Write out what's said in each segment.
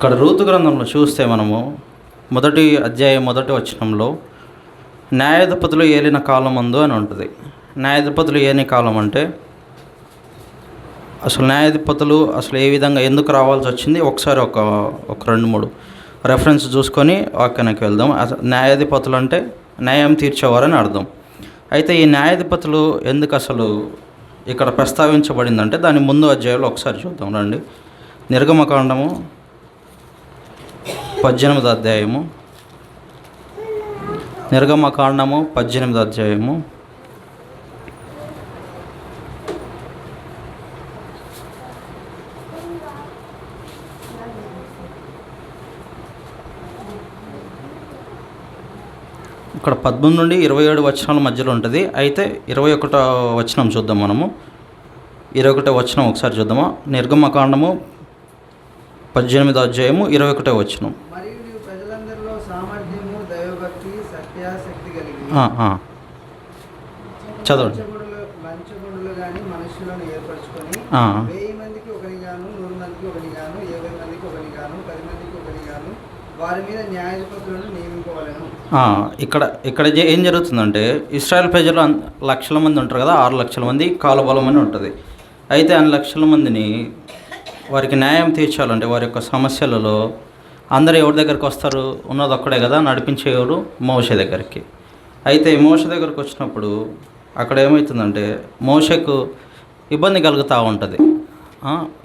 ఇక్కడ రూతు గ్రంథంలో చూస్తే మనము మొదటి అధ్యాయం మొదటి వచనంలో న్యాయాధిపతులు ఏలిన కాలం అందు అని ఉంటుంది. న్యాయాధిపతులు ఏని కాలం అంటే అసలు న్యాయాధిపతులు అసలు ఏ విధంగా ఎందుకు రావాల్సి వచ్చింది ఒకసారి ఒక 2-3 రెఫరెన్స్ చూసుకొని వాక్యానికి వెళ్దాం. న్యాయాధిపతులు అంటే న్యాయం తీర్చేవారని అర్థం. అయితే ఈ న్యాయాధిపతులు ఎందుకు అసలు ఇక్కడ ప్రస్తావించబడిందంటే దాని ముందు అధ్యాయంలో ఒకసారి చూద్దాం రండి. నిర్గమకాండము 18వ అధ్యాయము, నిర్గమకాండము 18వ అధ్యాయము ఇక్కడ 13 నుండి 27 వచనాల మధ్యలో ఉంటుంది. అయితే 21వ వచనం చూద్దాం. మనము 21వ వచనం ఒకసారి చూద్దామా. నిర్గమకాండము 18వ అధ్యాయము 21వ వచనం. మరియు నీవు ప్రజలందరిలో సామర్థ్యము, దైవభక్తి, సత్యాసక్తి కలిగి చదవండి. లంచగొండులు గాని మనుషులను ఏర్పరచుకొని 1000 మందికి ఒకరిగాను, 100 మందికి ఒకరిగాను, 70 మందికి ఒకరిగాను, 10 మందికి ఒకరిగాను వారి మీద న్యాయాధిపతులను నియమింపవలెను. ఇక్కడ ఏం జరుగుతుందంటే ఇశ్రాయేల్ ప్రజలు లక్షల మంది ఉంటారు కదా, 6 లక్షల మంది కాలుబలం అని ఉంటుంది. అయితే అన్ని లక్షల మందిని వారికి న్యాయం తీర్చాలంటే వారి యొక్క సమస్యలలో అందరూ ఎవరి దగ్గరికి వస్తారు? ఉన్నది ఒక్కడే కదా, నడిపించేవారు మోషే దగ్గరికి. అయితే మోషే దగ్గరికి వచ్చినప్పుడు అక్కడ ఏమవుతుందంటే మోషేకు ఇబ్బంది కలుగుతూ ఉంటుంది.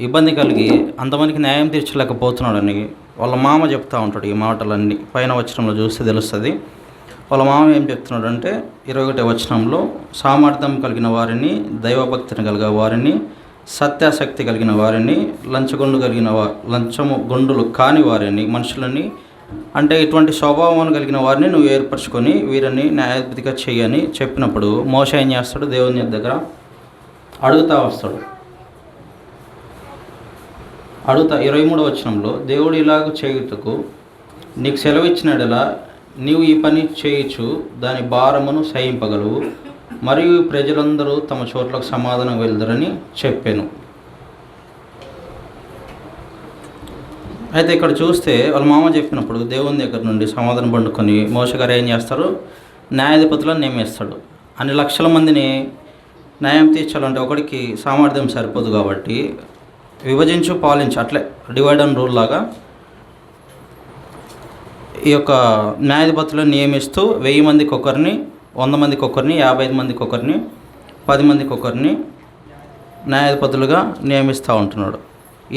ఇబ్బంది కలిగి అంతమందికి న్యాయం తీర్చలేకపోతున్నాడని వాళ్ళ మామ చెప్తూ ఉంటాడు. ఈ మాటలన్నీ పైన వచనంలో చూస్తే తెలుస్తుంది. వాళ్ళ మామ ఏం చెప్తున్నాడంటే 21వ వచనంలో సామర్థ్యం కలిగిన వారిని, దైవభక్తిని కలిగిన వారిని, సత్యాసక్తి కలిగిన వారిని, లంచము గొండులు కాని వారిని, మనుషులని అంటే ఇటువంటి స్వభావం కలిగిన వారిని నువ్వు ఏర్పరచుకొని వీరిని న్యాయాధిపతిగా చేయని చెప్పినప్పుడు మోషే ఏం చేస్తాడు? దేవుని దగ్గర అడుగుతూ వస్తాడు. 23వ వచనంలో దేవుడు ఇలాగ చేయుటకు నీకు సెలవిచ్చినడలా నీవు ఈ పని చేయొచ్చు, దాని భారమును సహింపగలవు, మరియు ప్రజలందరూ తమ చోట్లకు సమాధానం వెళ్దరని చెప్పాను. అయితే ఇక్కడ చూస్తే వాళ్ళ మామ చెప్పినప్పుడు దేవుని దగ్గర నుండి సమాధానం పండుకొని మోషే గారు ఏం చేస్తారు? న్యాయాధిపతులను నియమిస్తాడు. అన్ని లక్షల మందిని న్యాయం తీర్చాలంటే ఒకడికి సామర్థ్యం సరిపోదు కాబట్టి విభజించు పాలించు, అట్లే డివైడ్ అండ్ రూల్ లాగా ఈ యొక్క న్యాయాధిపతులను నియమిస్తూ 1000 మందికి ఒకరిని, 100 మందికి ఒకరిని, 55 మందికి ఒకరిని, 10 మందికి ఒకరిని న్యాయాధిపతులుగా నియమిస్తూ ఉంటున్నాడు.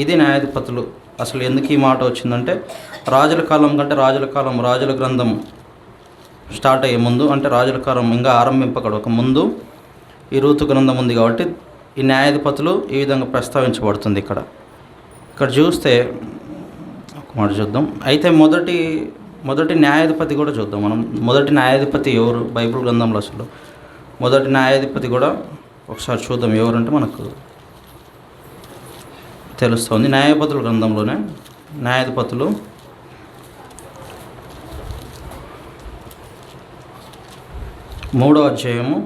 ఇది న్యాయాధిపతులు. అసలు ఎందుకు ఈ మాట వచ్చిందంటే రాజుల కాలం కంటే రాజుల గ్రంథం స్టార్ట్ అయ్యే ముందు, అంటే రాజుల కాలం ఇంకా ఆరంభింపక ముందు ఈ రూతు గ్రంథం ఉంది కాబట్టి ఈ న్యాయాధిపతులు ఈ విధంగా ప్రస్తావించబడుతుంది. ఇక్కడ చూస్తే ఒక మాట చూద్దాం. అయితే మొదటి న్యాయాధిపతి కూడా చూద్దాం మనం. మొదటి న్యాయాధిపతి ఎవరు బైబిల్ గ్రంథంలో? అసలు మొదటి న్యాయాధిపతి కూడా ఒకసారి చూద్దాం ఎవరంటే మనకు తెలుస్తుంది. న్యాయాధిపతుల గ్రంథంలోనే న్యాయాధిపతులు 3వ అధ్యాయము,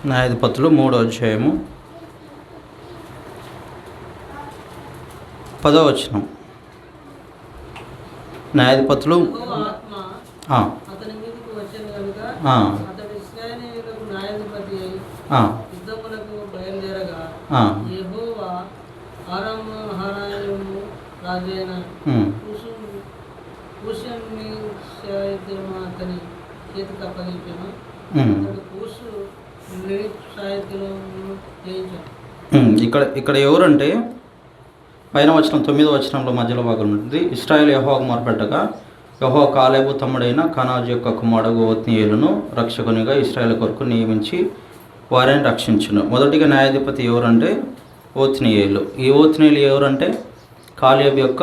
న్యాయాధిపతులు 3వ అధ్యాయము 10వ వచనం. న్యాయాధిపతులు ఇక్కడ ఎవరంటే పైన వచనం 9వ వచనంలో మధ్యలో భాగం ఉంటుంది. ఇశ్రాయేలు యెహోవాకు మొరపెట్టగా యెహోవా కాలేబు తమ్ముడైన కనాజు యొక్క కుమారుడు ఒత్నీయేలును రక్షకునిగా ఇశ్రాయేలు కొరకు నియమించి వారిని రక్షించును. మొదటిగా న్యాయాధిపతి ఎవరంటే ఒత్నీయేలు. ఈ ఒత్నీయేలు ఎవరంటే కాలేబు యొక్క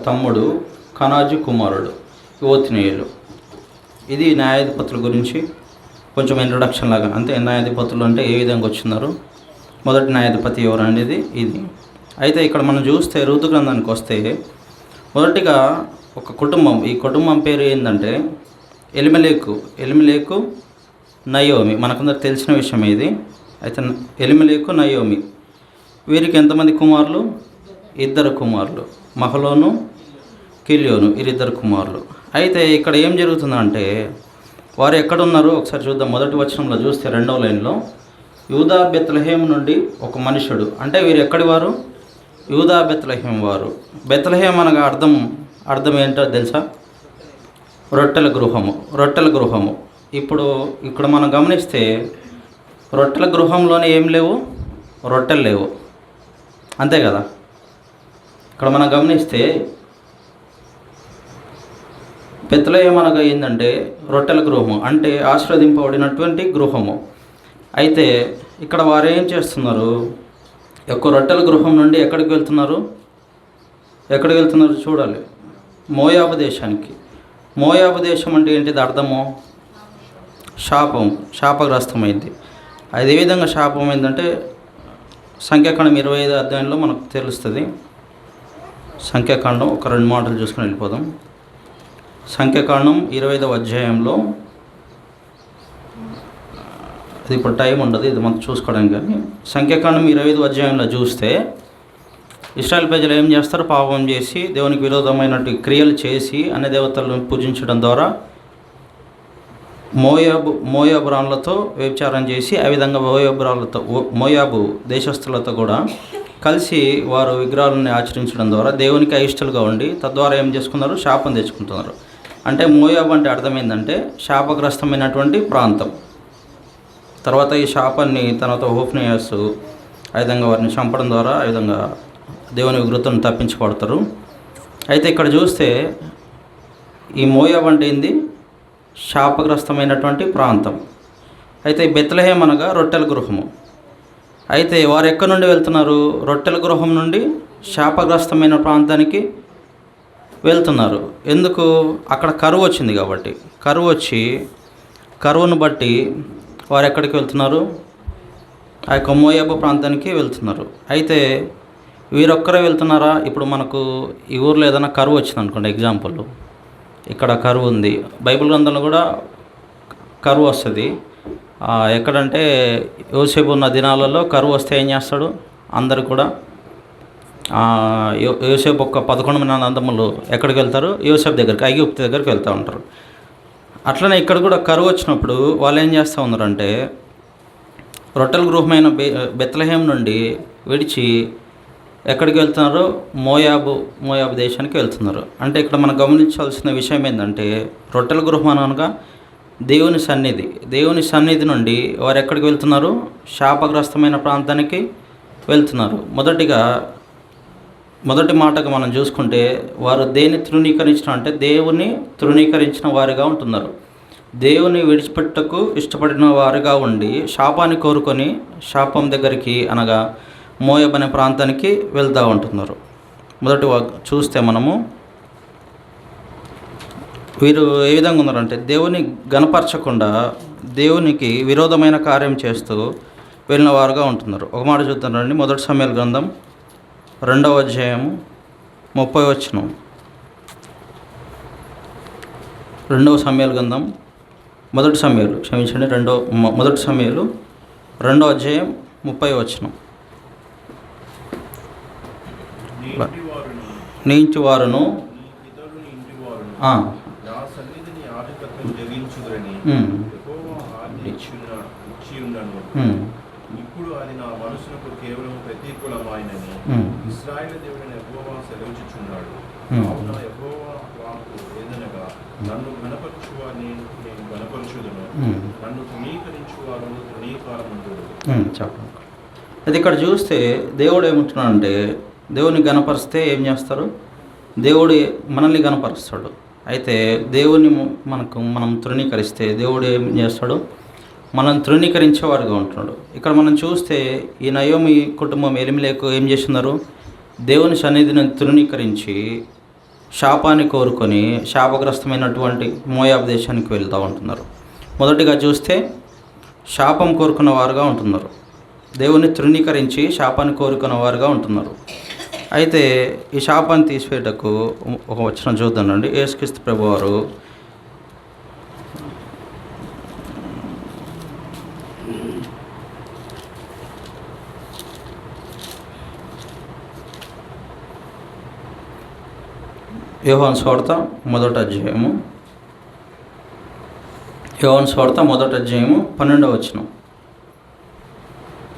తమ్ముడు కనాజు కుమారుడు ఒత్నీయేలు. ఇది న్యాయాధిపతుల గురించి కొంచెం ఇంట్రొడక్షన్ లాగా. అంతే, న్యాయాధిపతులు అంటే ఏ విధంగా వచ్చినారు, మొదటి న్యాయాధిపతి ఎవరు అనేది ఇది. అయితే ఇక్కడ మనం చూస్తే రూతు గ్రంథానికి వస్తే మొదటిగా ఒక కుటుంబం, ఈ కుటుంబం పేరు ఏంటంటే ఎలిమెలేకు, నయోమి. మనకందరికి తెలిసిన విషయం ఇది. అయితే ఎలిమెలెకు నయోమి వీరికి ఎంతమంది కుమారులు? 2 కుమారులు, మహలోను కిలియోను, వీరిద్దరు కుమారులు. అయితే ఇక్కడ ఏం జరుగుతుందంటే వారు ఎక్కడున్నారు ఒకసారి చూద్దాం. మొదటి వచనంలో చూస్తే 2వ లైన్లో యూదా బెత్లెహేం నుండి ఒక మనుషుడు, అంటే వీరు ఎక్కడి వారు? యూదా బెత్లెహేం వారు. బెత్లెహేం అనగా అర్థం ఏంటో తెలుసా? రొట్టెల గృహము. ఇప్పుడు ఇక్కడ మనం గమనిస్తే రొట్టెల గృహంలోనే ఏం లేవు? రొట్టెలు లేవు, అంతే కదా. ఇక్కడ మనం గమనిస్తే బెత్లెహేం అనగా ఏంటంటే రొట్టెల గృహము, అంటే ఆశీర్వదింపబడినటువంటి గృహము. అయితే ఇక్కడ వారు ఏం చేస్తున్నారు? యొక్క రొట్టెల గృహం నుండి ఎక్కడికి వెళ్తున్నారు చూడాలి. మోయాబు దేశానికి. మోయాబు దేశం అంటే ఏంటిది అర్థము? శాపగ్రస్తమైంది. అది ఏ విధంగా శాపమైందంటే సంఖ్యాకాండం 25 అధ్యాయంలో మనకు తెలుస్తుంది. సంఖ్యాకాండం ఒక 2 మాటలు చూసుకొని వెళ్ళిపోదాం. సంఖ్యాకాండం 25వ అధ్యాయంలో, అది ఇప్పుడు టైం ఉండదు, ఇది మనం చూసుకోవడానికి. కానీ సంఖ్యాకాండం 25వ అధ్యాయంలో చూస్తే ఇశ్రాయేల్ ప్రజలు ఏం చేస్తారు? పాపం చేసి దేవునికి విరోధమైనటువంటి క్రియలు చేసి అన్ని దేవతలను పూజించడం ద్వారా మోయాబు రాళ్ళతో వ్యభిచారం చేసి, ఆ విధంగా మోయాబు దేశస్తులతో కూడా కలిసి వారు విగ్రహాలను ఆచరించడం ద్వారా దేవునికి అయిష్టలుగా ఉండి తద్వారా ఏం చేసుకున్నారు? శాపం తెచ్చుకుంటున్నారు. అంటే మోయాబు అంటే అర్థం ఏంటంటే శాపగ్రస్తమైనటువంటి ప్రాంతం. తర్వాత ఈ శాపాన్ని తర్వాత హోఫ్నియాస్ ఆ విధంగా వారిని చంపడం ద్వారా ఆ విధంగా దేవుని విగ్రహాలను తప్పించబడతారు. అయితే ఇక్కడ చూస్తే ఈ మోయాబు అంటే ఏంది? శాపగ్రస్తమైనటువంటి ప్రాంతం. అయితే బెత్లెహేం అనగా రొట్టెల గృహము. అయితే వారు ఎక్కడి నుండి వెళ్తున్నారు? రొట్టెల గృహం నుండి శాపగ్రస్తమైన ప్రాంతానికి వెళ్తున్నారు. ఎందుకు? అక్కడ కరువు వచ్చింది కాబట్టి. కరువును బట్టి వారు ఎక్కడికి వెళ్తున్నారు? ఆ యొక్క మోయాబు ప్రాంతానికి వెళ్తున్నారు. అయితే వీరొక్కరే వెళ్తున్నారా? ఇప్పుడు మనకు ఈ ఊర్లో ఏదైనా కరువు వచ్చింది అనుకోండి, ఎగ్జాంపుల్ ఇక్కడ కరువు ఉంది. బైబిల్ గ్రంథంలో కూడా కరువు వస్తుంది. ఎక్కడంటే యోసేపు ఉన్న దినాలలో కరువు వస్తే ఏం చేస్తాడు? అందరు కూడా యోసేపు ఒక 11 మంది అన్నదమ్ములు ఎక్కడికి వెళ్తారు? యోసేపు దగ్గరికి, ఐగుప్తు దగ్గరికి వెళ్తూ ఉంటారు. అట్లనే ఇక్కడ కూడా కరువు వచ్చినప్పుడు వాళ్ళు ఏం చేస్తూ ఉన్నారంటే రొట్టెల గృహమైన బెత్లెహేం నుండి విడిచి ఎక్కడికి వెళ్తున్నారు? మోయాబు దేశానికి వెళ్తున్నారు. అంటే ఇక్కడ మనం గమనించాల్సిన విషయం ఏంటంటే రొట్టెల గృహం అనగా దేవుని సన్నిధి నుండి వారు ఎక్కడికి వెళ్తున్నారు? శాపగ్రస్తమైన ప్రాంతానికి వెళ్తున్నారు. మొదటి మాటగా మనం చూసుకుంటే వారు దేన్ని తృణీకరించిన అంటే దేవుని తృణీకరించిన వారిగా ఉంటున్నారు. దేవుని విడిచిపెట్టకు ఇష్టపడిన వారిగా ఉండి శాపాన్ని కోరుకొని శాపం దగ్గరికి అనగా మోయాబు అనే ప్రాంతానికి వెళ్తూ ఉంటున్నారు. చూస్తే మనము వీరు ఏ విధంగా ఉన్నారంటే దేవుని గణపరచకుండా దేవునికి విరోధమైన కార్యం చేస్తూ వెళ్ళిన వారుగా ఉంటున్నారు. ఒక మాట చూద్దామండి. మొదటి సమూయేలు గ్రంథం 2వ అధ్యాయము 30వ వచనం. 2వ సమూయేలు గ్రంథం మొదటి సమూయేలు 2వ అధ్యాయం 30వ వచనం. నీ ఇంటి వారును ఇప్పుడు అది నా మనసుకు కేవలం ప్రతికూలమైనని ఇశ్రాయేలు దేవుడైన యెహోవా సెలవుచుచున్నాడు. కావున యెహోవా వాక్కు ఏదనగా నన్ను ఘనపరచువారిని నేను ఘనపరచుదును, నన్ను తృణీకరించువారు తృణీకారమందురు. చెప్పండి. అది ఇక్కడ చూస్తే దేవుడు ఏమంటున్నాడంటే దేవుని గణపరిస్తే ఏం చేస్తారు? దేవుడు మనల్ని గణపరుస్తాడు. అయితే దేవుని మనం తృణీకరిస్తే దేవుడు ఏం చేస్తాడు? మనం తృణీకరించేవారుగా ఉంటున్నాడు. ఇక్కడ మనం చూస్తే ఈ నయోమి కుటుంబం ఎలిమెలెకు ఏం చేస్తున్నారు? దేవుని సన్నిధిని తృణీకరించి శాపాన్ని కోరుకొని శాపగ్రస్తమైనటువంటి మోయాబు దేశానికి వెళ్తూ ఉంటున్నారు. మొదటిగా చూస్తే శాపం కోరుకున్న వారుగా ఉంటున్నారు. దేవుని తృణీకరించి శాపాన్ని కోరుకున్న వారుగా ఉంటున్నారు. అయితే ఈ శాపాన్ని తీసివేయటకు ఒక వచనం చూద్దానండి. యేసుక్రీస్తు ప్రభువారు యోహాను సువార్త మొదటి అధ్యాయము 12వ వచనం.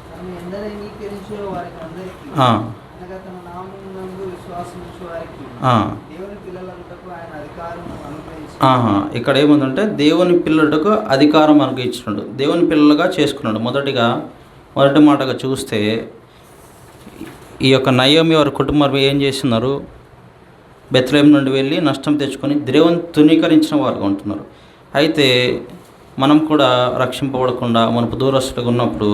తను ఎందరు అంగీకరించో వారికి అందరికీ ఆ, అనగా తన నామమునందు విశ్వాసముంచు వారికి ఆ, దేవుని పిల్లలంతకు ఆయన అధికారం అనుగ్రహించి ఆహా. ఇక్కడ ఏముందంటే దేవుని పిల్లలకు అధికారం మనకు ఇచ్చినాడు, దేవుని పిల్లలుగా చేసుకున్నాడు. మొదటి మాటగా చూస్తే ఈ యొక్క నయోమి వారి కుటుంబం ఏం చేస్తున్నారు? బెత్లెహేము నుండి వెళ్ళి నష్టం తెచ్చుకొని దేవుని తృణీకరించిన వారుగా ఉంటున్నారు. అయితే మనం కూడా రక్షింపబడకుండా మనకు దూరస్తులుగా ఉన్నప్పుడు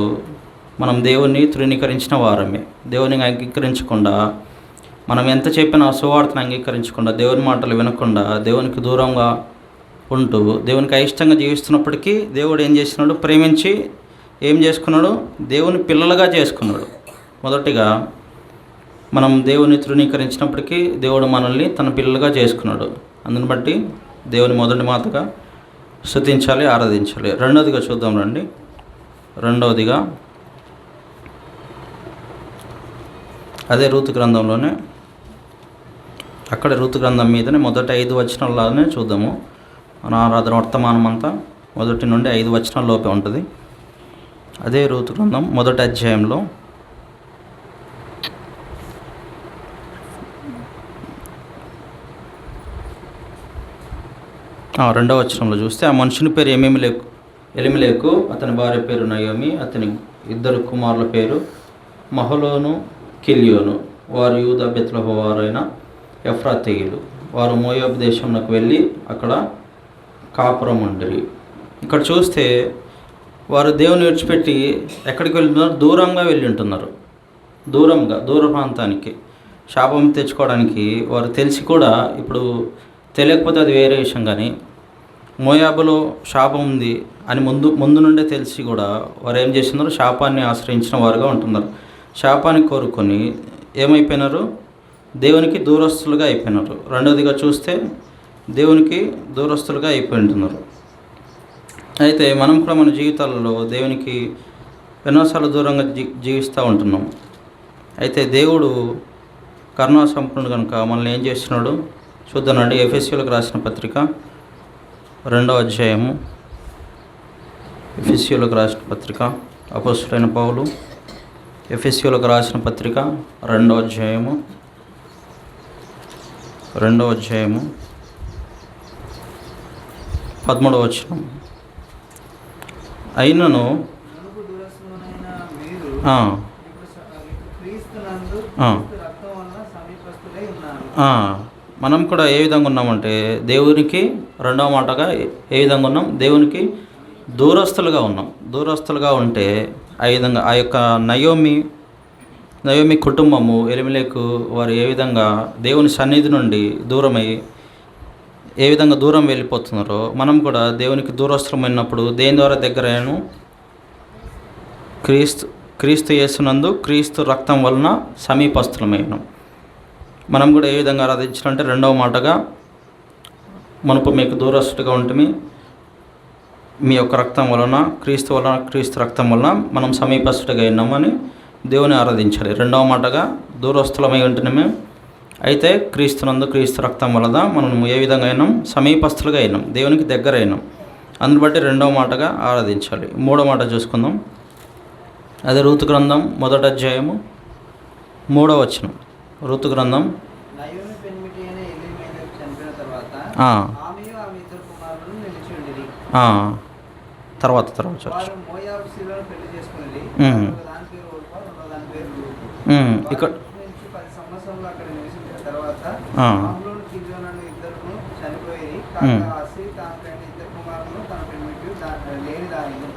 మనం దేవుని తృణీకరించిన వారమే. దేవుని అంగీకరించకుండా, మనం ఎంత చెప్పినా సువార్తను అంగీకరించకుండా, దేవుని మాటలు వినకుండా, దేవునికి దూరంగా ఉంటూ దేవునికి అయిష్టంగా జీవిస్తున్నప్పటికీ దేవుడు ఏం చేస్తున్నాడు? ప్రేమించి ఏం చేసుకున్నాడు? దేవుని పిల్లలుగా చేసుకున్నాడు. మొదటిగా మనం దేవుని తృణీకరించినప్పటికీ దేవుడు మనల్ని తన పిల్లలుగా చేసుకున్నాడు. అందుని బట్టి దేవుని మొదటి మాతగా స్తుతించాలి, ఆరాధించాలి. రెండవదిగా చూద్దాం రండి. రెండవదిగా అదే రూతు గ్రంథంలోనే, అక్కడే రూతు గ్రంథం మీదనే మొదటి 5 వచనాలనే చూద్దాము. మన ఆరాధన వర్తమానం అంతా 1 నుండి 5 వచనాల లోపే ఉంటుంది. అదే రూతు గ్రంథం మొదటి అధ్యాయంలో 2వ వచనంలో చూస్తే, ఆ మనుషుని పేరు ఎలిమెలెకు, అతని భార్య పేరు నయోమి, అతని 2 కుమారుల పేరు మహలోను, కిలియోను. వారు యూదా బెత్లెహేము వారైన ఎఫ్రాతీయులు. వారు మోయాబు దేశంలోకి వెళ్ళి అక్కడ కాపురం ఉండిరి. ఇక్కడ చూస్తే వారు దేవుని విడిచిపెట్టి ఎక్కడికి వెళ్తున్నారు? దూరంగా వెళ్ళి ఉంటున్నారు. దూర ప్రాంతానికి శాపం తెచ్చుకోవడానికి. వారు తెలిసి కూడా, ఇప్పుడు తెలియకపోతే అది వేరే విషయం, కానీ మోయాబులో శాపం ఉంది అని ముందు నుండే తెలిసి కూడా వారు ఏం చేస్తున్నారు? శాపాన్ని ఆశ్రయించిన వారుగా ఉంటున్నారు. శాపాన్ని కోరుకొని ఏమైపోయినారు? దేవునికి దూరస్తులుగా అయిపోయినారు. రెండవదిగా చూస్తే దేవునికి దూరస్తులుగా అయిపోయి ఉంటున్నారు. అయితే మనం కూడా మన జీవితాలలో దేవునికి ఎన్నోసార్లు దూరంగా జీవిస్తూ ఉంటున్నాం. అయితే దేవుడు కరుణా సంపన్నుడు కనుక మనల్ని ఏం చేస్తున్నాడు చూద్దానండి. ఎఫెసీయులకు రాసిన పత్రిక 2వ అధ్యాయము. ఎఫెసీయులకు రాసిన పత్రిక, అపోస్తలుడైన పౌలు ఎఫెసీయులకు రాసిన పత్రిక 2వ అధ్యాయము 13వ వచనం. అయినను మునుపు దూరస్తులైన మీరు ఆ, క్రీస్తునందు ఆ. క్రీస్తు రక్తం వలన సమీపస్తులై ఉన్నారు. మనం కూడా ఏ విధంగా ఉన్నామంటే దేవునికి, రెండవ మాటగా ఏ విధంగా ఉన్నాం? దేవునికి దూరస్తులుగా ఉంటే ఆ విధంగా ఆ యొక్క నయోమి కుటుంబము ఎలిమెలెకు వారు ఏ విధంగా దేవుని సన్నిధి నుండి దూరమై ఏ విధంగా దూరం వెళ్ళిపోతున్నారో మనం కూడా దేవునికి దూరస్థమైనప్పుడు దేని ద్వారా దగ్గరయ్యాను? క్రీస్తు యేసునందు క్రీస్తు రక్తం వలన సమీపస్థులమైనాం. మనం కూడా ఏ విధంగా ఆరాధించాలంటే, రెండవ మాటగా మునుపు మీకు దూరస్తుగా ఉంటుంది, మీ యొక్క రక్తం వలన క్రీస్తు రక్తం వలన మనం సమీపస్తుడిగా అయినామని దేవుని ఆరాధించాలి. రెండవ మాటగా దూరస్తులమై ఉంటున్నామే, అయితే క్రీస్తు రక్తం వలన మనం ఏ విధంగా అయినాం? సమీపస్తులుగా అయినాం, దేవునికి దగ్గర అయినాం. అందుని బట్టి రెండవ మాటగా ఆరాధించాలి. మూడవ మాట చూసుకుందాం. అదే రూతు గ్రంథం మొదటి అధ్యాయము 3వ వచనం. రూతు గ్రంథం నయోమి పెనిమిటి అయిన ఎలీమెలెకు చనిపోయిన తర్వాత ఆమెయు ఆమె 2 కుమారులను నిలిచి ఉండిరి. తర్వాత వారు మోయాబు స్త్రీలను పెళ్లి చేసుకుని దాని పేరు ఓర్పా, రెండో దాని పేరు రూతు. ఇక్కడ నుంచి 10 సంవత్సరాలు అక్కడ నివసించిన తర్వాత మహలోను, కిలియోను అను 2 చనిపోయి, కాగా అసీ తనకైన 2 కుమారులను తన పెనిమిటి లేని దానిని.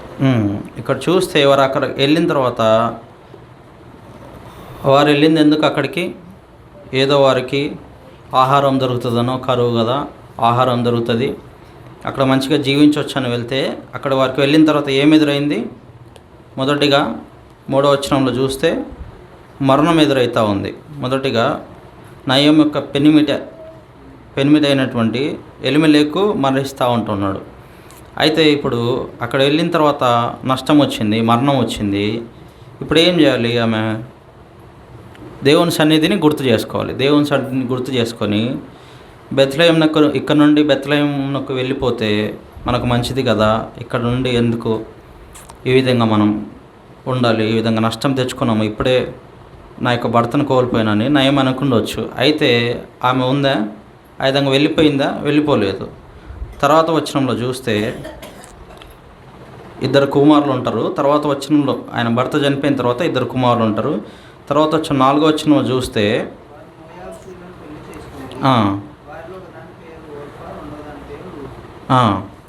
ఇక్కడ చూస్తే వారు అక్కడ వెళ్ళిన తర్వాత, వారు వెళ్ళింది ఎందుకు అక్కడికి? ఏదో వారికి ఆహారం దొరుకుతుందనో, కరువు కదా, ఆహారం దొరుకుతుంది, అక్కడ మంచిగా జీవించవచ్చు అని వెళ్తే, అక్కడ వారికి వెళ్ళిన తర్వాత ఏమి ఎదురైంది? మొదటిగా 3వ వచనంలో చూస్తే మరణం ఎదురవుతూ ఉంది. మొదటిగా నయోమి యొక్క పెనిమిటి అయినటువంటి ఎలిమెలెకు మరణిస్తూ ఉంటున్నాడు. అయితే ఇప్పుడు అక్కడ వెళ్ళిన తర్వాత నష్టం వచ్చింది, మరణం వచ్చింది. ఇప్పుడు ఏం చేయాలి? ఆమె దేవుని సన్నిధిని గుర్తు చేసుకోవాలి. దేవుని సన్నిధిని గుర్తు చేసుకొని బెత్లెహేమునకు ఇక్కడ నుండి బెత్లెహేమునకు వెళ్ళిపోతే మనకు మంచిది కదా, ఇక్కడ నుండి ఎందుకు ఈ విధంగా మనం ఉండాలి, ఈ విధంగా నష్టం తెచ్చుకున్నాము, ఇప్పుడే నా యొక్క భర్తను కోల్పోయినని నయం అనుకుండవచ్చు. అయితే ఆమె ఉందా, ఆ విధంగా వెళ్ళిపోయిందా? వెళ్ళిపోలేదు. తర్వాత వచనంలో చూస్తే ఇద్దరు కుమారులు ఉంటారు. తర్వాత వచనంలో ఆయన భర్త చనిపోయిన తర్వాత ఇద్దరు కుమారులు ఉంటారు. తర్వాత వచ్చిన 4వ వచనంలో చూస్తే వారు మోయాబు స్త్రీలను పెళ్లి చేసుకుని ఆ, వారిలో ఒక దాని పేరు ఓర్పా, రెండో దాని పేరు రూతు. ఆ,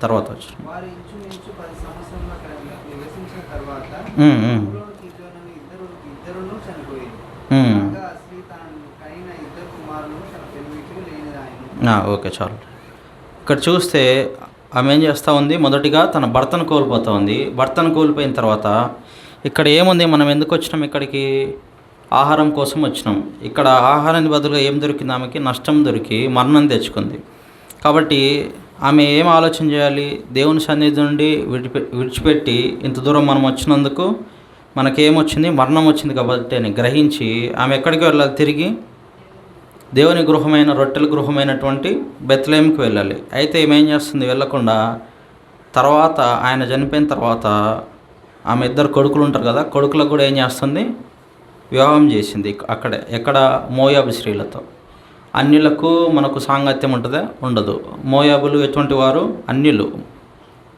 తర్వాత వచ్చిన వారు ఇంచుమించు 10 సంవత్సరాలు అక్కడ నివసించిన తర్వాత ఉమ్, ఉమ్, కిద్యోనును ఇద్దరును చనిపోయింది. ఉమ్. కాగా ఆ స్త్రీ తనను కనిన ఇద్దరు కుమారులను తన పెనిమిటికి లేనిదాయను. ఓకే, చాలు. ఇక్కడ చూస్తే ఆమె ఏం చేస్తూ ఉంది? మొదటిగా తన భర్తను కోల్పోతూ ఉంది. భర్తను కోల్పోయిన తర్వాత ఇక్కడ ఏముంది? మనం ఎందుకు వచ్చినాం ఇక్కడికి? ఆహారం కోసం వచ్చినాం. ఇక్కడ ఆహారానికి బదులుగా ఏం దొరికింది? ఆమెకి నష్టం దొరికి మరణం తెచ్చుకుంది. కాబట్టి ఆమె ఏం ఆలోచన చేయాలి? దేవుని సన్నిధి నుండి విడిచిపెట్టి ఇంత దూరం మనం వచ్చినందుకు మనకేమొచ్చింది? మరణం వచ్చింది కాబట్టి అని గ్రహించి ఆమె ఎక్కడికి వెళ్ళాలి? తిరిగి దేవుని గృహమైన రొట్టెల గృహమైనటువంటి బెత్లెహేముకి వెళ్ళాలి. అయితే ఏమేం చేస్తుంది? వెళ్ళకుండా తర్వాత ఆయన చనిపోయిన తర్వాత ఆమె ఇద్దరు కొడుకులు ఉంటారు కదా, కొడుకులకు కూడా ఏం చేస్తుంది? వివాహం చేసింది. అక్కడే ఎక్కడ? మోయాబు స్త్రీలతో. అన్యులకు మనకు సాంగత్యం ఉంటుందా? ఉండదు. మోయాబులు ఎటువంటి వారు? అన్యులు,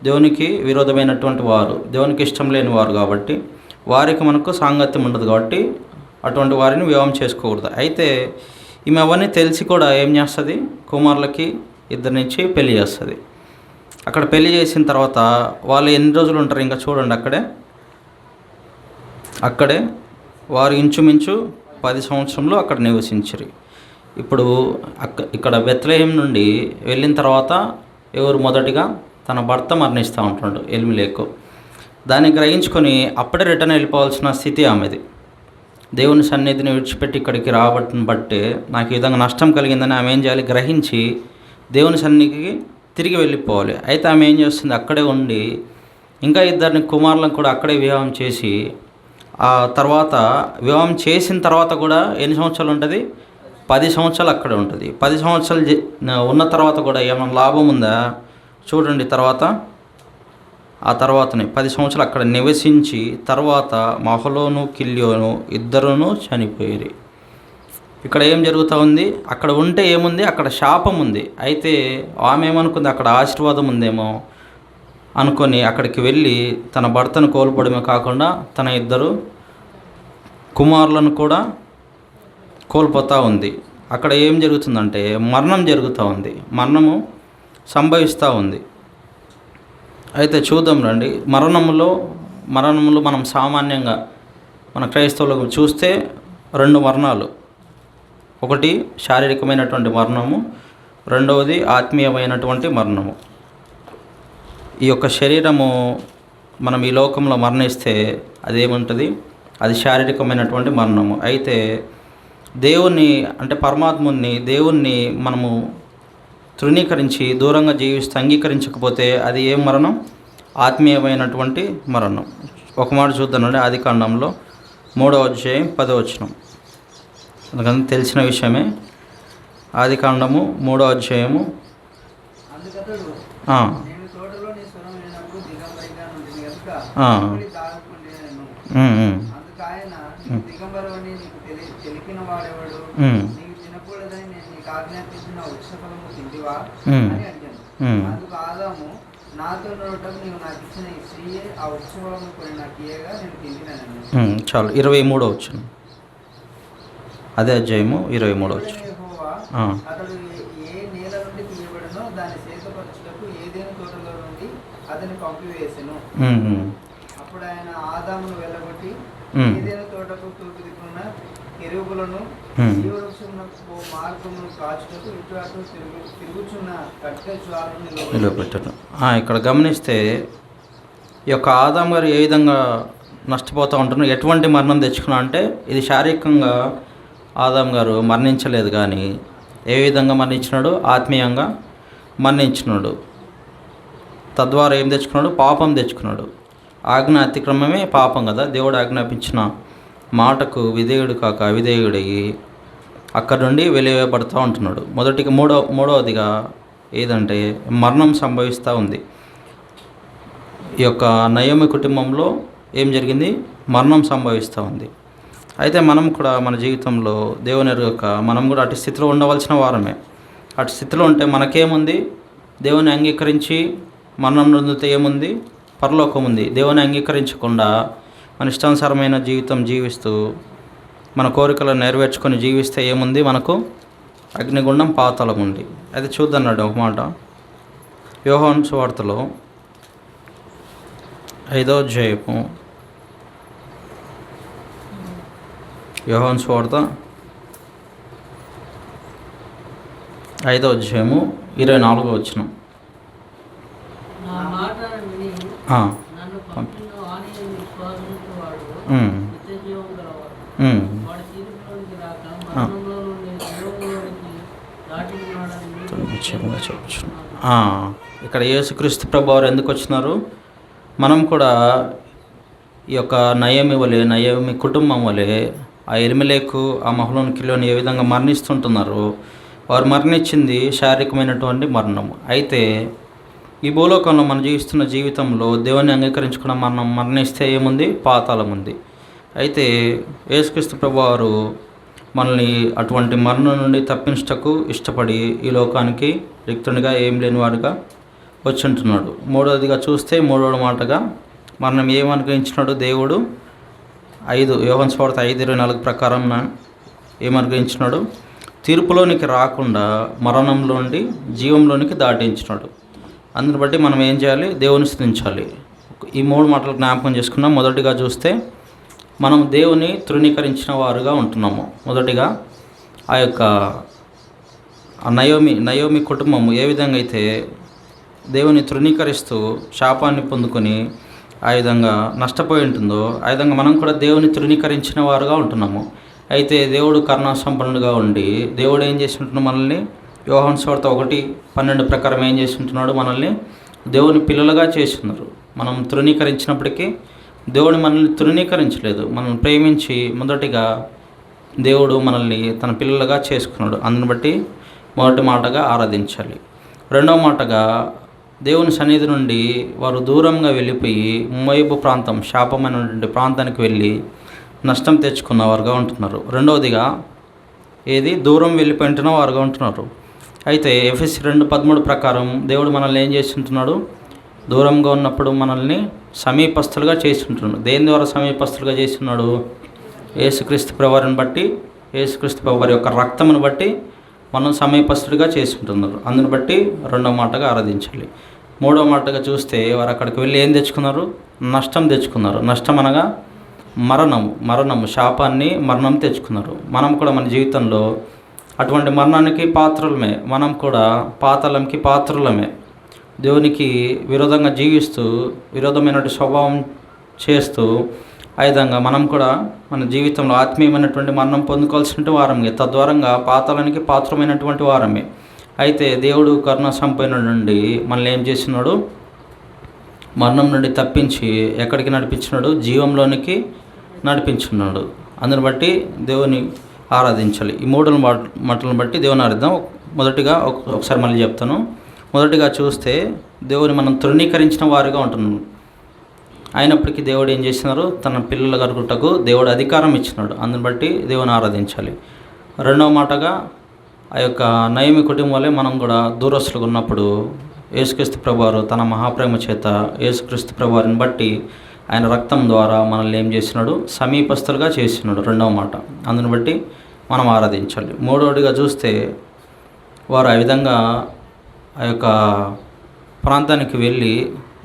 దేవునికి విరోధమైనటువంటి వారు, దేవునికి ఇష్టం లేని వారు కాబట్టి వారికి మనకు సాంగత్యం ఉండదు. కాబట్టి అటువంటి వారిని వివాహం చేసుకోకూడదు. అయితే ఈమె అవన్నీ తెలిసి కూడా ఏం చేస్తుంది? కుమారులకి ఇద్దరినిచ్చి పెళ్లి చేస్తుంది. అక్కడ పెళ్లి చేసిన తర్వాత వాళ్ళు ఎన్ని రోజులు ఉంటారు? ఇంకా చూడండి, అక్కడే వారు ఇంచుమించు 10 సంవత్సరంలో అక్కడ నివసించారు. ఇప్పుడు ఇక్కడ బెత్లెహేం నుండి వెళ్ళిన తర్వాత ఎవరు మొదటిగా? తన భర్త మరణిస్తూ ఉంటున్నాడు, ఎలిమెలెకు. దాన్ని గ్రహించుకొని అప్పుడే రిటర్న్ వెళ్ళిపోవాల్సిన స్థితి ఆమెది. దేవుని సన్నిధిని విడిచిపెట్టి ఇక్కడికి రాబట్టిన బట్టే నాకు ఈ విధంగా నష్టం కలిగిందని ఆమె ఏం చేయాలి? గ్రహించి దేవుని సన్నిధికి తిరిగి వెళ్ళిపోవాలి. అయితే ఆమె ఏం చేస్తుంది? అక్కడే ఉండి ఇంకా ఇద్దరిని కుమారులను కూడా అక్కడే వివాహం చేసి, ఆ తర్వాత వివాహం చేసిన తర్వాత కూడా ఎన్ని సంవత్సరాలు ఉంటుంది? 10 సంవత్సరాలు అక్కడే ఉంటుంది. 10 సంవత్సరాలు ఉన్న తర్వాత కూడా ఏమైనా లాభం ఉందా? చూడండి, ఆ తర్వాతనే 10 సంవత్సరాలు అక్కడ నివసించి తర్వాత మహలోను కిల్యోను ఇద్దరును చనిపోయారు. ఇక్కడ ఏం జరుగుతూ ఉంది? అక్కడ ఉంటే ఏముంది? అక్కడ శాపం ఉంది. అయితే ఆమె ఏమనుకుంది? అక్కడ ఆశీర్వాదం ఉందేమో అనుకొని అక్కడికి వెళ్ళి తన భర్తను కోల్పోవడమే కాకుండా తన ఇద్దరు కుమారులను కూడా కోల్పోతూ ఉంది. అక్కడ ఏం జరుగుతుందంటే మరణం జరుగుతూ ఉంది, మరణము సంభవిస్తూ ఉంది. అయితే చూద్దాం రండి. మరణములు మనం సామాన్యంగా మన క్రైస్తవులకు చూస్తే 2 మరణాలు. ఒకటి శారీరకమైనటువంటి మరణము, రెండవది ఆత్మీయమైనటువంటి మరణము. ఈ యొక్క శరీరము మనం ఈ లోకంలో మరణిస్తే అదేముంటుంది? అది శారీరకమైనటువంటి మరణము. అయితే దేవుణ్ణి అంటే పరమాత్ముని దేవుణ్ణి మనము తృణీకరించి దూరంగా జీవిస్తూ అంగీకరించకపోతే అది ఏం మరణం? ఆత్మీయమైనటువంటి మరణం. ఒక మాట చూద్దానండి, ఆదికాండంలో 3వ అధ్యాయం 10వ వచనం. అందుకని తెలిసిన విషయమే. ఆదికాండము 3వ అధ్యాయము. అందుకతడు ఆ, నేను తోటలో నీ స్వరం వినినప్పుడు దిగంబరిగా నుండి కనుక ఆ. దాగుకుండేను. ఉమ్, ఉమ్, అందుకు ఆయన నీకు దిగంబరవని నీకు తెలిపిన వాడెవడు? ఉమ్, నీకు తినకూడదని నేను నీకు ఆజ్ఞాపించిన వృక్షఫలము తింటివా ఉమ్, అని అడిగాను. ఉమ్. అందుకు ఆదాము నాతో నోటం నీవు నాకు ఇచ్చిన ఈ స్త్రీయే ఆ వృక్షఫలము కొని నాకు ఇయ్యగా నేను తింటినను. చాలు. 23వ వచనం. అదే అధ్యాయము 23వ వచనం. యెహోవా ఆ. అతడు ఏ నేల నుండి తీయబడినో దాన్ని సేతపరచుటకు ఏదైనా తోటలో నుండి అతన్ని పంపివేసెను. ఉమ్, ఉమ్, అప్పుడు ఆయన ఆదామును వెళ్ళగొట్టి ఉమ్. ఏదైనా తోటకు తూర్పు దిక్కున కెరూబులను జీవవృక్షమునకు మార్గమును కాచుటకు ఇటు అటు తిరుగుచున్న కట్టె జ్వాలను నిలబెట్టడం. ఇక్కడ గమనిస్తే ఈ యొక్క ఆదాం గారు ఏ విధంగా నష్టపోతూ ఉంటున్నారు, ఎటువంటి మరణం తెచ్చుకున్నా అంటే ఇది శారీరకంగా ఆదాం గారు మరణించలేదు, కానీ ఏ విధంగా మరణించినాడు? ఆత్మీయంగా మరణించినాడు. తద్వారా ఏం తెచ్చుకున్నాడు? పాపం తెచ్చుకున్నాడు. ఆజ్ఞ అతిక్రమమే పాపం కదా. దేవుడు ఆజ్ఞాపించిన మాటకు విధేయుడు కాక అవిధేయుడయ్యి అక్కడ నుండి వెలివేయబడుతూ ఉంటున్నాడు. మూడవదిగా ఏదంటే మరణం సంభవిస్తూ ఉంది. ఈ యొక్క నయోమి కుటుంబంలో ఏం జరిగింది? మరణం సంభవిస్తూ ఉంది. అయితే మనం కూడా మన జీవితంలో దేవుని ఎరుగక మనం కూడా అటు స్థితిలో ఉండవలసిన వారమే. అటు స్థితిలో ఉంటే మనకేముంది? దేవుని అంగీకరించి మరణం నొందితే ఏముంది? పరలోకం ఉంది. దేవుని అంగీకరించకుండా మన ఇష్టానుసారమైన జీవితం జీవిస్తూ మన కోరికలను నెరవేర్చుకొని జీవిస్తే ఏముంది? మనకు అగ్నిగుండం, పాతాళం ఉంది. అయితే చూద్దన్నాడు ఒక మాట. యోహాను సువార్తలో 5వ అధ్యాయము, యోహాను సువార్త 5వ అధ్యాయము 24వ వచనం. నా మాట విని ఆ, నన్ను పంపిన వానిని విశ్వాసించువాడు నిత్యజీవం గలవాడు. వాడు తీర్పులోనికి రాక మరణంలో నుండి జీవంలోనికి దాటి ఉన్నాడని చెప్పచ్చు. ఇక్కడ యేసుక్రీస్తు ప్రభువారు ఎందుకు వచ్చినారు? మనం కూడా ఈ యొక్క నయోమి కుటుంబం వలె ఆ ఎలిమెలెకు, ఆ మహలోనికిలోని ఏ విధంగా మరణిస్తుంటున్నారు. వారు మరణించింది శారీరకమైనటువంటి మరణం. అయితే ఈ భూలోకంలో మనం జీవిస్తున్న జీవితంలో దేవుని అంగీకరించుకున్న మరణిస్తే ఏముంది? పాతాళం ఉంది. అయితే యేసుక్రీస్తు ప్రభువారు మనల్ని అటువంటి మరణం నుండి తప్పించటకు ఇష్టపడి ఈ లోకానికి రిక్తునిగా ఏం లేని వాడుగా వచ్చి ఉంటున్నాడు. మూడవదిగా చూస్తే మూడవ మాటగా మనం ఏమనుగ్రహించినాడు? దేవుడు యోహాను సువార్త 5:24 ప్రకారం ఏమనుగ్రహించినాడు? తీర్పులోనికి రాకుండా మరణంలో నుండి జీవంలోనికి దాటించినాడు. అందుని బట్టి మనం ఏం చేయాలి? దేవుని స్తుతించాలి. ఈ 3 మాటలు జ్ఞాపకం చేసుకున్నాం. మొదటిగా చూస్తే మనం దేవుని తృణీకరించిన వారుగా ఉంటున్నాము. మొదటిగా ఆ యొక్క నయోమి కుటుంబము ఏ విధంగా అయితే దేవుని తృణీకరిస్తూ శాపాన్ని పొందుకొని ఆ విధంగా నష్టపోయి ఉంటుందో, ఆ విధంగా మనం కూడా దేవుని తృణీకరించిన వారుగా ఉంటున్నాము. అయితే దేవుడు కరుణా సంపన్నుడుగా ఉండి దేవుడు ఏం చేసి ఉంటున్నాడు? మనల్ని యోహాను సువార్త 1:12 ప్రకారం ఏం చేసి ఉంటున్నాడు? మనల్ని దేవుని పిల్లలుగా చేస్తున్నారు. మనం తృణీకరించినప్పటికీ దేవుడు మనల్ని తృణీకరించలేదు. మనం ప్రేమించి మొదటిగా దేవుడు మనల్ని తన పిల్లలుగా చేసుకున్నాడు. అందుని బట్టి మొదటి మాటగా ఆరాధించాలి. రెండవ మాటగా దేవుని సన్నిధి నుండి వారు దూరంగా వెళ్ళిపోయి మోయాబు ప్రాంతం, శాపమైనటువంటి ప్రాంతానికి వెళ్ళి నష్టం తెచ్చుకున్న వారుగా ఉంటున్నారు. రెండవదిగా దూరం వెళ్ళిపోయింటున్న వారుగా ఉంటున్నారు. అయితే ఎఫెసీ 2:13 ప్రకారం దేవుడు మనల్ని ఏం చేస్తుంటున్నాడు? దూరంగా ఉన్నప్పుడు మనల్ని సమీపస్తులుగా చేస్తుంటున్నాడు. దేని ద్వారా సమీపస్తులుగా చేస్తున్నాడు? యేసుక్రీస్తు ప్రభువారిని బట్టి, యేసుక్రీస్తు ప్రభువారి యొక్క రక్తమును బట్టి మనం సమీపస్తుడిగా చేస్తుంటున్నారు. అందుని బట్టి రెండవ మాటగా ఆరాధించాలి. మూడవ మాటగా చూస్తే వారు అక్కడికి వెళ్ళి ఏం తెచ్చుకున్నారు? నష్టం తెచ్చుకున్నారు. నష్టం అనగా మరణము, శాపాన్ని, మరణం తెచ్చుకున్నారు. మనం కూడా మన జీవితంలో అటువంటి మరణానికి పాత్రులమే. మనం కూడా పాతాళంకి పాత్రులమే. దేవునికి విరోధంగా జీవిస్తూ విరోధమైనటువంటి స్వభావం చేస్తూ ఆ విధంగా మనం కూడా మన జీవితంలో ఆత్మీయమైనటువంటి మరణం పొందుకోవాల్సిన వారమే. తద్వారంగా పాతాళానికి పాత్రమైనటువంటి వారమే. అయితే దేవుడు కరుణ సంపన్నుడి నుండి మనల్ని ఏం చేస్తున్నాడు? మరణం నుండి తప్పించి ఎక్కడికి నడిపించినాడు? జీవంలోనికి నడిపించున్నాడు. అందుని బట్టి దేవుని ఆరాధించాలి. ఈ 3 మాటలను బట్టి దేవుని ఆరాధిద్దాం. మొదటిగా ఒకసారి మళ్ళీ చెప్తాను. మొదటిగా చూస్తే దేవుని మనం తృణీకరించిన వారుగా ఉంటున్నాం. అయినప్పటికీ దేవుడు ఏం చేసినారు? తన పిల్లల గరుగుటకు దేవుడు అధికారం ఇచ్చినాడు. అందుని బట్టి దేవుని ఆరాధించాలి. రెండవ మాటగా ఆ యొక్క నయోమి కుటుంబం వల్లే మనం కూడా దూరస్తులుగా ఉన్నప్పుడు యేసుక్రీస్తు ప్రభువారు తన మహాప్రేమ చేత యేసుక్రీస్తు ప్రభువారిని బట్టి ఆయన రక్తం ద్వారా మనల్ని ఏం చేసినాడు? సమీపస్తులుగా చేసినాడు. రెండవ మాట. అందుని బట్టి మనం ఆరాధించాలి. మూడవదిగా చూస్తే వారు ఆ విధంగా ఆ యొక్క ప్రాంతానికి వెళ్ళి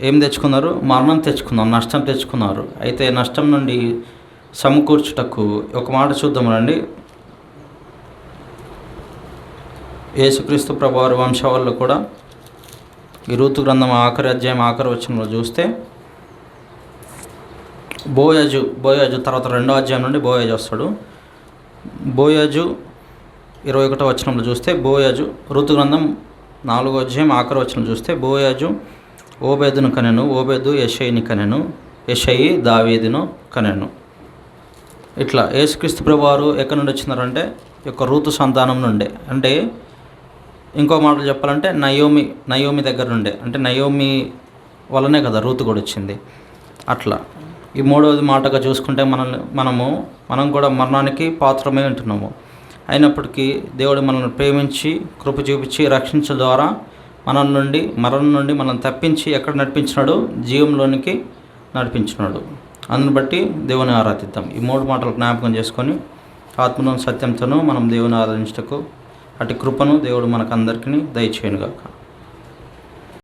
ఏం తెచ్చుకున్నారు? మరణం తెచ్చుకున్నారు, నష్టం తెచ్చుకున్నారు. అయితే నష్టం నుండి సమకూర్చుటకు ఒక మాట చూద్దాం రండి. యేసుక్రీస్తు ప్రభువారి వంశావళిలో కూడా ఈ రూతు గ్రంథం ఆఖరి అధ్యాయం ఆఖరి వచనంలో చూస్తే బోయాజు తర్వాత 2వ అధ్యాయం నుండి బోయాజు వస్తాడు. బోయాజు 21వ వచనంలో చూస్తే బోయాజు, రూతు గ్రంథం 4వ అధ్యాయం ఆఖరి వచనం చూస్తే బోయాజు ఓబేదును కనెను, ఓబేదు యెషయిని కనెను, యెషయి దావీదును కనెను. ఇట్లా యేసుక్రీస్తు ప్రభువారు ఎక్కడి నుండి వచ్చినారంటే యొక్క రూతు సంతానం నుండే. అంటే ఇంకో మాటలు చెప్పాలంటే నయోమి దగ్గర నుండే, అంటే నయోమి వల్లనే కదా రూతు కూడా వచ్చింది. అట్లా ఈ మూడవది మాటగా చూసుకుంటే మనం కూడా మరణానికి పాత్రమై ఉంటున్నాము. అయినప్పటికీ దేవుడు మనల్ని ప్రేమించి కృప చూపించి రక్షించడం ద్వారా మరణం నుండి మనం తప్పించి ఎక్కడ నడిపించినాడు? జీవంలోనికి నడిపించినాడు. అందుని బట్టి దేవుని ఆరాధిద్దాం. ఈ 3 మాటలు జ్ఞాపకం చేసుకొని ఆత్మను సత్యంతోనూ మనం దేవుని ఆరాధించటకు అటు కృపను దేవుడు మనకందరికీ దయచేయునుగాక.